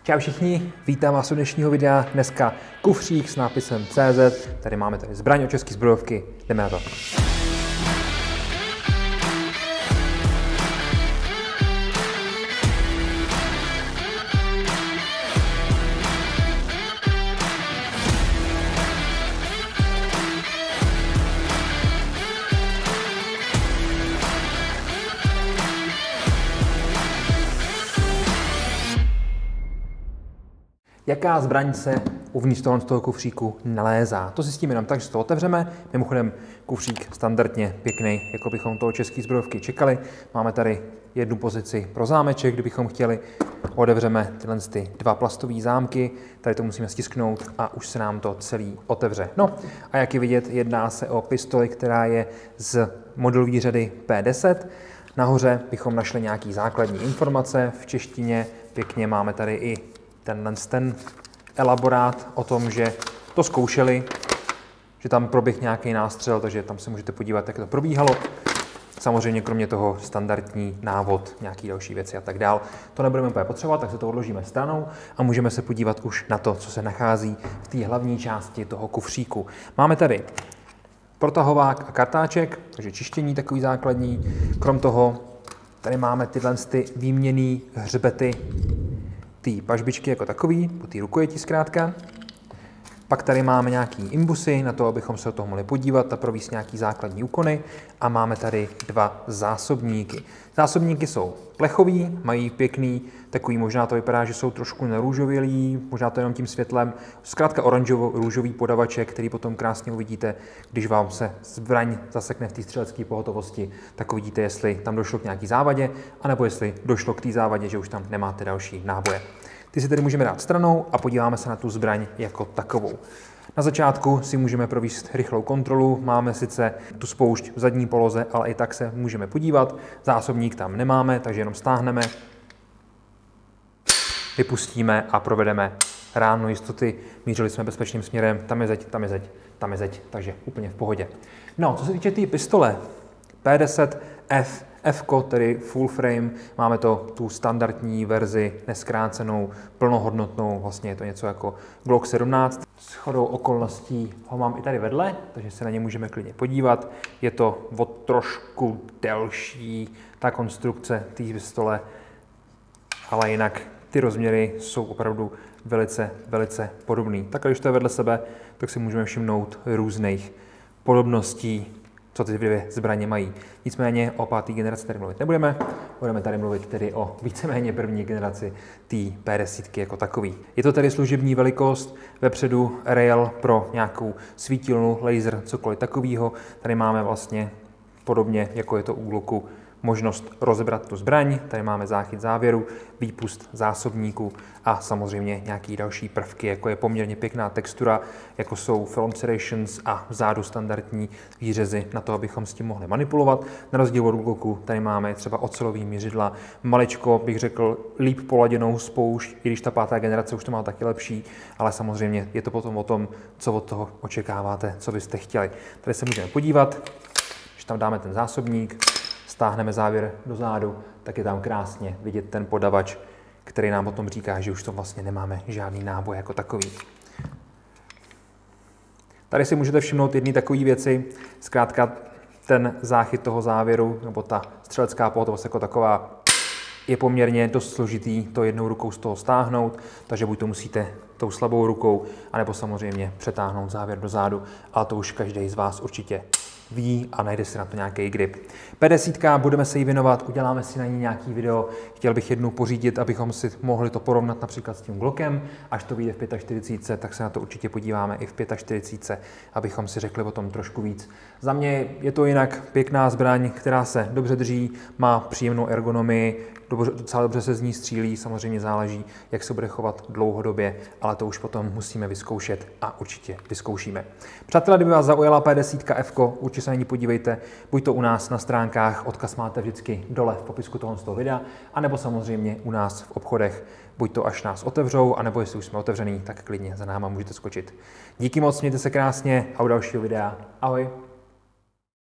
Čau všichni, vítám vás u dnešního videa. Dneska kufřík s nápisem CZ. Tady máme zbraň od české zbrojovky. Jdeme na to. Jaká zbraň se uvnitř toho kufříku nalézá? To si s tím jenom tak, že to otevřeme. Mimochodem kufřík standardně pěkný, jako bychom toho české zbrojovky čekali. Máme tady jednu pozici pro zámeček, kdybychom chtěli. Otevřeme tyhle dva plastové zámky, tady to musíme stisknout a už se nám to celý otevře. No a jak je vidět, jedná se o pistoli, která je z modelové řady P10. Nahoře bychom našli nějaké základní informace v češtině. Pěkně máme tady i ten elaborát o tom, že to zkoušeli, že tam proběh nějaký nástřel, takže tam se můžete podívat, jak to probíhalo. Samozřejmě kromě toho standardní návod, nějaké další věci a tak dál. To nebudeme úplně potřebovat, tak se to odložíme stranou a můžeme se podívat už na to, co se nachází v té hlavní části toho kufříku. Máme tady protahovák a kartáček, takže čištění takový základní. Krom toho tady máme tyhle výměnné hřbety té pažbičky jako takový, po té rukojeti zkrátka. Pak tady máme nějaký imbusy na to, abychom se do toho mohli podívat a provést nějaký základní úkony. A máme tady dva zásobníky. Zásobníky jsou plechový, mají pěkný, takový možná to vypadá, že jsou trošku narůžovělý, možná to jenom tím světlem. Zkrátka oranžovo-růžový podavaček, který potom krásně uvidíte, když vám se zbraň zasekne v té střelecké pohotovosti, tak uvidíte, jestli tam došlo k nějaký závadě, anebo jestli došlo k té závadě, že už tam nemáte další náboje. Ty si tedy můžeme dát stranou a podíváme se na tu zbraň jako takovou. Na začátku si můžeme provést rychlou kontrolu, máme sice tu spoušť v zadní poloze, ale i tak se můžeme podívat. Zásobník tam nemáme, takže jenom stáhneme, vypustíme a provedeme ránu jistoty. Mířili jsme bezpečným směrem, tam je zeď, tam je zeď, tam je zeď, takže úplně v pohodě. No, co se týče té pistole, P10F, F-ko, tedy full frame, máme tu standardní verzi, neskrácenou, plnohodnotnou, vlastně je to něco jako Glock 17. Shodou okolností ho mám i tady vedle, takže se na ně můžeme klidně podívat. Je to o trošku delší, ta konstrukce té pistole, ale jinak ty rozměry jsou opravdu velice, velice podobné. Tak když to je vedle sebe, tak si můžeme všimnout různých podobností, co ty dvě zbraně mají. Nicméně o páté generaci tady mluvit nebudeme, budeme tady mluvit tedy o víceméně první generaci té P10 jako takový. Je to tedy služební velikost, vepředu rail pro nějakou svítilnu, laser, cokoliv takového. Tady máme vlastně podobně, jako je to u Glocku, možnost rozebrat tu zbraň, tady máme záchyt závěru, výpust zásobníku a samozřejmě nějaké další prvky, jako je poměrně pěkná textura, jako jsou front serrations a vzadu standardní výřezy na to, abychom s tím mohli manipulovat. Na rozdíl od Glocku tady máme třeba ocelový měřidla, maličko, bych řekl, líp poladěnou spoušť, i když ta pátá generace už to má taky lepší, ale samozřejmě je to potom o tom, co od toho očekáváte, co byste chtěli. Tady se můžeme podívat, když tam dáme ten zásobník, stáhneme závěr do zádu, tak je tam krásně vidět ten podavač, který nám potom říká, že už to vlastně nemáme žádný náboj jako takový. Tady si můžete všimnout jedné takové věci, zkrátka ten záchyt toho závěru, nebo ta střelecká pohotovost jako taková, je poměrně dost složitý to jednou rukou z toho stáhnout, takže buď to musíte tou slabou rukou, anebo samozřejmě přetáhnout závěr do zádu, ale to už každý z vás určitě ví a najde si na to nějaký grip. P10, budeme se jí věnovat, uděláme si na ní nějaký video. Chtěl bych jednu pořídit, abychom si mohli to porovnat například s tím Glockem. Až to vyjde v 45, tak se na to určitě podíváme i v 45, abychom si řekli o tom trošku víc. Za mě je to jinak pěkná zbraň, která se dobře drží, má příjemnou ergonomii, docela dobře se z ní střílí, samozřejmě záleží, jak se bude chovat dlouhodobě, ale to už potom musíme vyzkoušet a určitě vyzkoušíme. Přátelé, kdyby vás zaujala P10 F-ko, určitě se na ní podívejte, buď to u nás na stránkách, odkaz máte vždycky dole v popisku toho videa, anebo samozřejmě u nás v obchodech, buď to až nás otevřou, anebo jestli už jsme otevřený, tak klidně za náma můžete skočit. Díky moc, mějte se krásně a u dalšího videa. Ahoj!